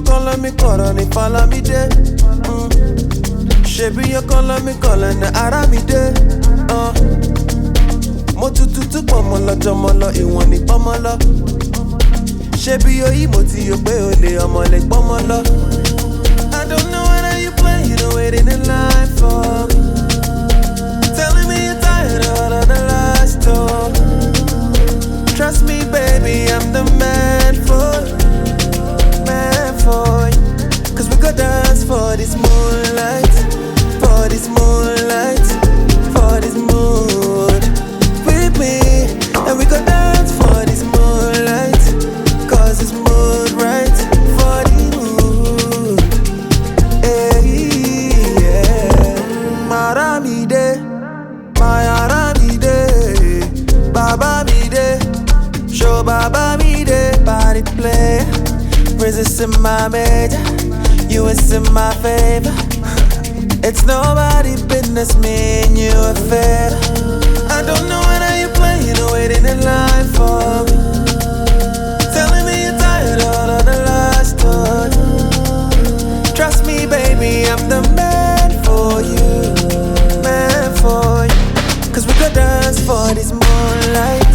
Call me call ni follow me there. Shebi you call me na ara mi there. Mo tutu pomo lo jomo lo iwon ni pomo lo. Shebi yo yi mo ti yo pe o le omo le pomo lo. I don't know what are you playing or waiting in line for. Telling me you're tired of all of the lies told. Trust me baby, I'm the man for you. Cause we go dance for this moonlight, for this moonlight, for this mood with me. And we go dance for this moonlight, cause it's mood right for the mood. Hey, yeah. Mara mi de, Mayara mi de, Baba mi de, show Baba mi de, body play. Resist in my major, you is in my favor. It's nobody business, me and you a favor. I don't know what are you playing or waiting in line for me. Telling me you're tired of all of the lies told. Trust me baby, I'm the man for you, man for you. Cause we could dance for this moonlight,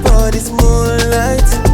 for this moonlight.